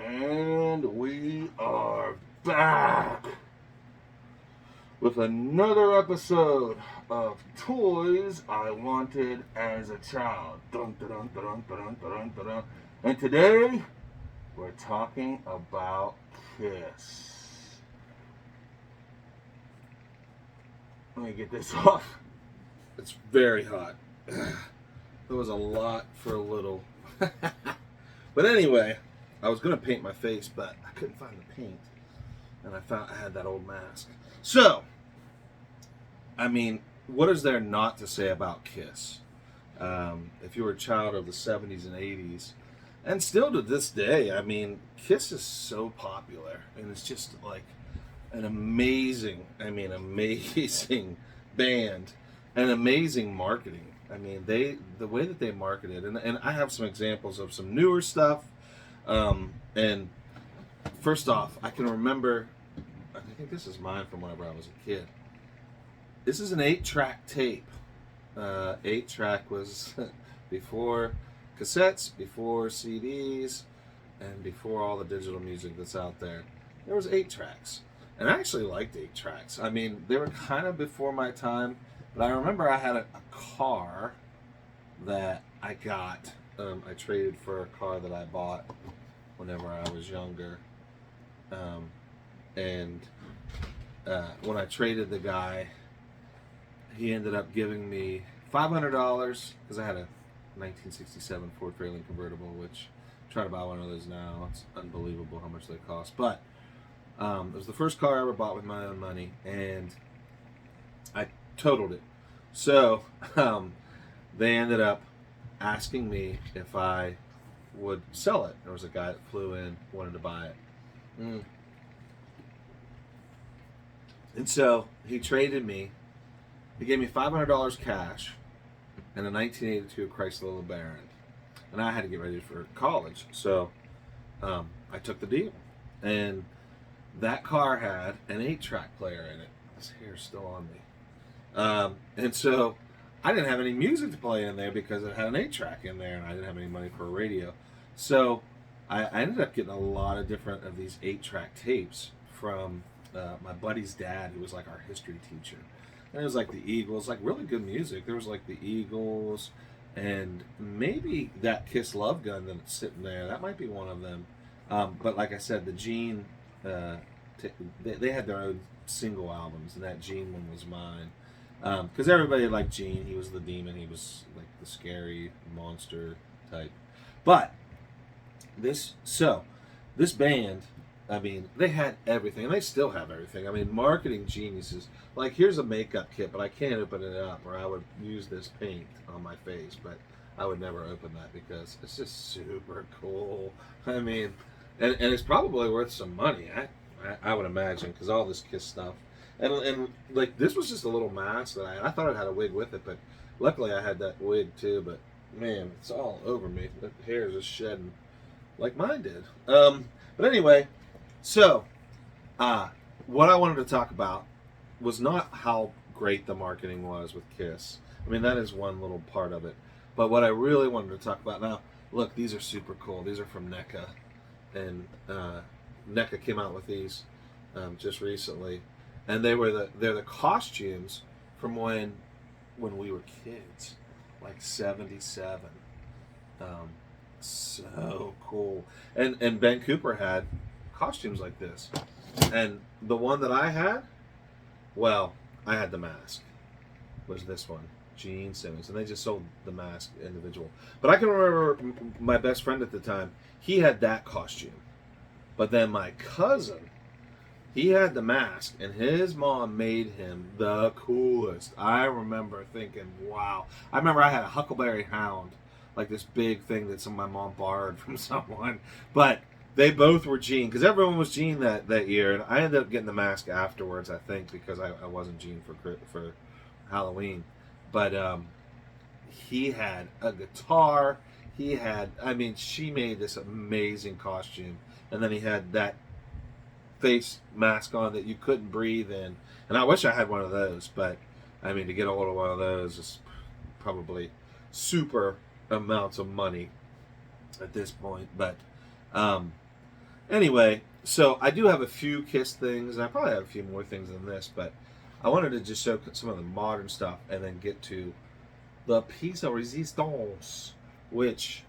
And we are back with another episode of Toys I Wanted as a Child. Dun, dun, dun, dun, dun, dun, dun, dun. And today we're talking about Kiss. Let me get this off. It's very hot. There was a lot for a little. But anyway, I was going to paint my face, but I couldn't find the paint. And I found I had that old mask. So, I mean, what is there not to say about Kiss? If you were a child of the 70s and 80s, and still to this day, I mean, Kiss is so popular. And it's just like an amazing band and amazing marketing. I mean, the way that they marketed, and I have some examples of some newer stuff. And first off, I can remember, I think this is mine from whenever I was a kid. This is an 8-track tape. 8-track was before cassettes, before CDs, and before all the digital music that's out there. There was 8 tracks. And I actually liked 8 tracks. I mean, they were kind of before my time, but I remember I had a car that I got. I traded for a car that I bought whenever I was younger. And when I traded the guy, he ended up giving me $500 because I had a 1967 Ford Fairlane convertible, which I'm trying to buy one of those now. It's unbelievable how much they cost. But it was the first car I ever bought with my own money, and I totaled it. So they ended up asking me if I would sell it. There was a guy that flew in, wanted to buy it. And so he traded me. He gave me $500 cash and a 1982 Chrysler LeBaron. And I had to get ready for college. So I took the deal. And that car had an 8-track player in it. This hair's still on me. And so I didn't have any music to play in there because it had an 8-track in there, and I didn't have any money for a radio. So I ended up getting a lot of different of these 8-track tapes from my buddy's dad, who was like our history teacher. And it was like the Eagles, like really good music. There was like the Eagles, and maybe that Kiss Love Gun that's sitting there. That might be one of them. But like I said, the Gene, they had their own single albums, and that Gene one was mine. Because everybody liked Gene. He was the demon. He was like the scary monster type. But this band, I mean, they had everything, and they still have everything. I mean, marketing geniuses. Like, here's a makeup kit, but I can't open it up, or I would use this paint on my face, but I would never open that because it's just super cool. I mean, and it's probably worth some money, I would imagine, because all this Kiss stuff. And like, this was just a little mask that I thought it had a wig with it, but luckily I had that wig too, but man, it's all over me. The hair is just shedding like mine did. But anyway, so what I wanted to talk about was not how great the marketing was with Kiss. I mean, that is one little part of it. But what I really wanted to talk about now, look, these are super cool. These are from NECA. And NECA came out with these just recently. And they're the costumes from when we were kids, like 77. So cool. And Ben Cooper had costumes like this. And the one that I had, well, I had the mask. Was this one, Gene Simmons, and they just sold the mask individual. But I can remember my best friend at the time, he had that costume. But then my cousin, he had the mask, and his mom made him the coolest. I remember thinking, wow. I remember I had a Huckleberry Hound, like this big thing that my mom borrowed from someone. But they both were Gene, because everyone was Gene that year. And I ended up getting the mask afterwards, I think, because I wasn't Gene for Halloween. But he had a guitar. He had, I mean, she made this amazing costume. And then he had that face mask on that you couldn't breathe in. And I wish I had one of those, but I mean, to get a hold of one of those is probably super amounts of money at this point. But Anyway, so I do have a few Kiss things, and I probably have a few more things than this, but I wanted to just show some of the modern stuff and then get to the piece de resistance, which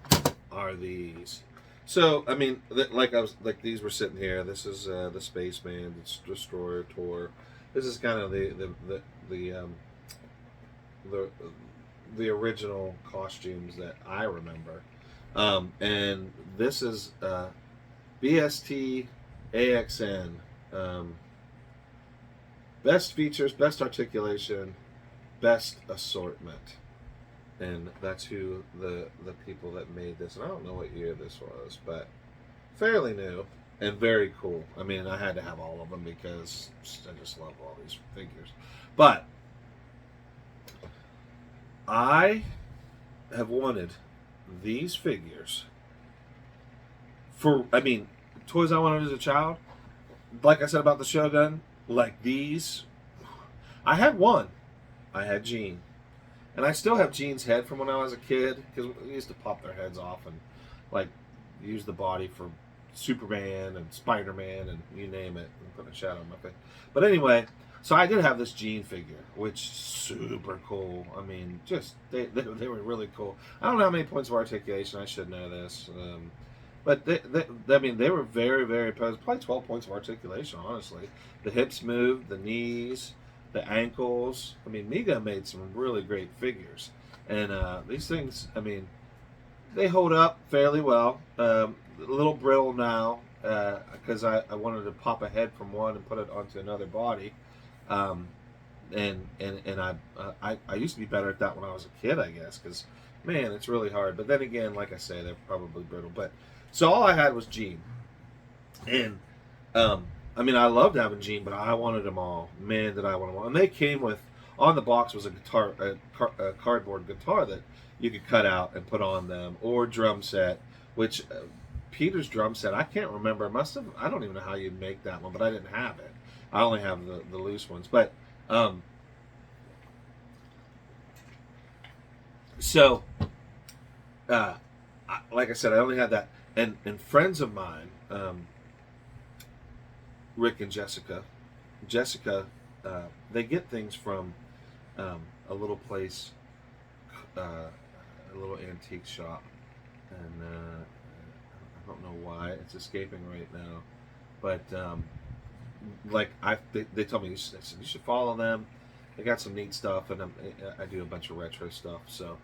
are these. So I mean, like these were sitting here. This is the Spaceman, the Destroyer tour. This is kind of the the original costumes that I remember. And this is BST AXN. Um, Best features, best articulation, best assortment. And that's who the people that made this. And I don't know what year this was, but fairly new and very cool. I mean, I had to have all of them because I just love all these figures. But I have wanted these figures for, I mean, toys I wanted as a child. Like I said about the Shogun, like these. I had one. I had Gene. And I still have Gene's head from when I was a kid because we used to pop their heads off and like use the body for Superman and Spider-Man and you name it and put a shadow on my face. But anyway, so I did have this Gene figure, which super cool. I mean, just they were really cool. I don't know how many points of articulation. I should know this. But I mean, they were very, very probably 12 points of articulation. Honestly, the hips moved, the knees, the ankles. I mean, Miga made some really great figures, and these things. I mean, they hold up fairly well. A little brittle now because I wanted to pop a head from one and put it onto another body. Um, and I used to be better at that when I was a kid, I guess, because man, it's really hard. But then again, like I say, they're probably brittle. But so all I had was Gene, and I mean, I loved having Gene, but I wanted them all. Man, did I want them all! And they came with on the box was a guitar, a cardboard guitar that you could cut out and put on them, or drum set, which Peter's drum set I can't remember. Must have I don't even know how you'd make that one, but I didn't have it. I only have the loose ones, but so like I said, I only had that, and friends of mine, Rick and Jessica, they get things from a little place, a little antique shop, and I don't know why it's escaping right now, but like they told me, they said you should follow them. They got some neat stuff, and I do a bunch of retro stuff. So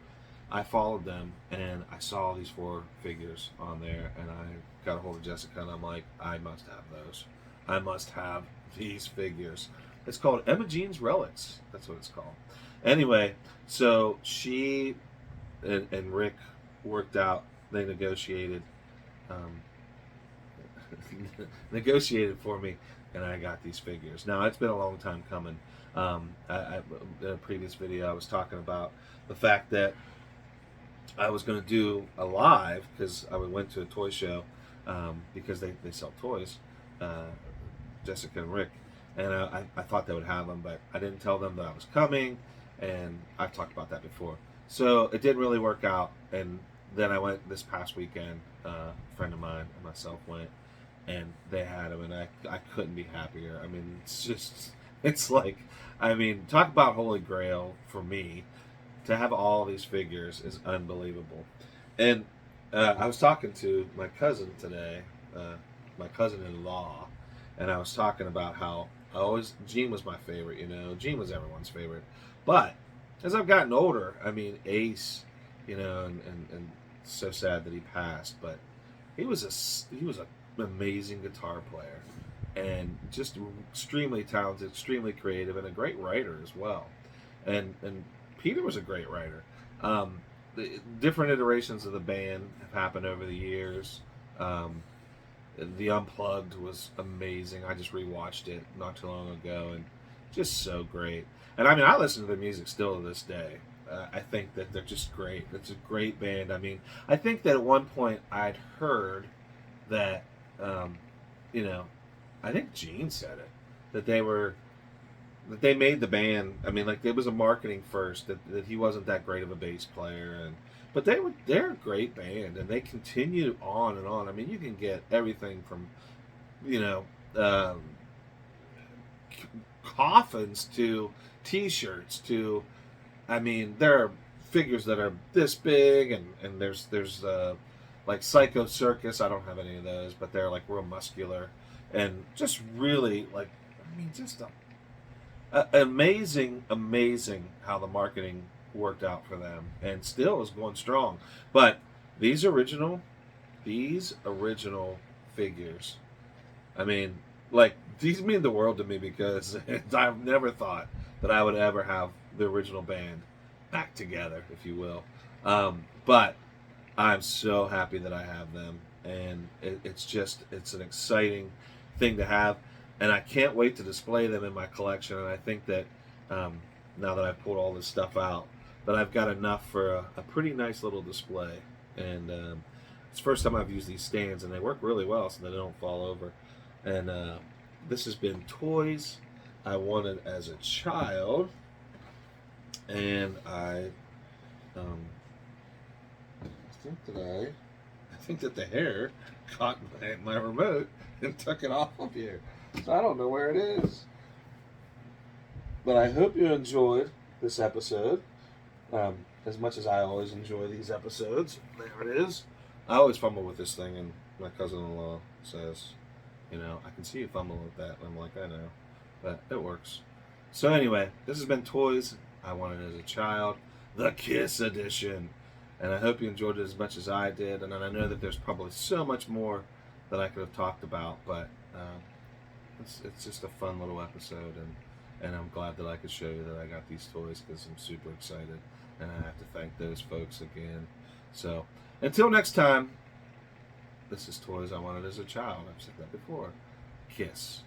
I followed them, and I saw all these 4 figures on there, and I got a hold of Jessica, and I'm like, I must have those. I must have these figures. It's called Emma Jean's Relics. That's what it's called. Anyway, so she and Rick worked out. They negotiated. Negotiated for me, and I got these figures. Now it's been a long time coming. In a previous video, I was talking about the fact that I was going to do a live because I went to a toy show because they sell toys, Jessica and Rick, and I thought they would have them, but I didn't tell them that I was coming, and I've talked about that before. So it didn't really work out, and then I went this past weekend. A friend of mine and myself went, and they had them, and I couldn't be happier. I mean, it's like, I mean, talk about Holy Grail for me. To have all these figures is unbelievable. And I was talking to my cousin today, my cousin-in-law, and I was talking about how Gene was my favorite, Gene was everyone's favorite. But as I've gotten older, I mean, Ace, and so sad that he passed, but he was an amazing guitar player and just extremely talented, extremely creative, and a great writer as well. And Peter was a great writer. The different iterations of the band have happened over the years. The Unplugged was amazing. I just rewatched it not too long ago, and just so great. And I mean, I listen to their music still to this day. I think that they're just great. It's a great band. I mean, I think that at one point I'd heard that, I think Gene said it, that they made the band. I mean, like, it was a marketing first that he wasn't that great of a bass player, and But they're a great band, and they continue on and on. I mean, you can get everything from, you know, um, coffins to T-shirts to, I mean, there are figures that are this big, and there's like Psycho Circus. I don't have any of those, but they're like real muscular and just really like, I mean, just amazing how the marketing worked out for them, and still is going strong. But these original, these original figures, I mean, like these mean the world to me because I've never thought that I would ever have the original band back together, if you will. But I'm so happy that I have them, and it's an exciting thing to have, and I can't wait to display them in my collection. And I think that now that I've pulled all this stuff out, that I've got enough for a pretty nice little display. And it's the first time I've used these stands, and they work really well, so they don't fall over. And this has been toys I wanted as a child, and um, I think that the hair caught my remote and took it off of here. So I don't know where it is. But I hope you enjoyed this episode as much as I always enjoy these episodes. There it is. I always fumble with this thing, and my cousin-in-law says, you know, I can see you fumbling with that. And I'm like, I know. But it works. So anyway, this has been Toys I Wanted as a Child, the Kiss Edition. And I hope you enjoyed it as much as I did. And I know that there's probably so much more that I could have talked about, but it's just a fun little episode, and I'm glad that I could show you that I got these toys because I'm super excited, and I have to thank those folks again. So until next time, this is Toys I Wanted as a Child. I've said that before. Kiss.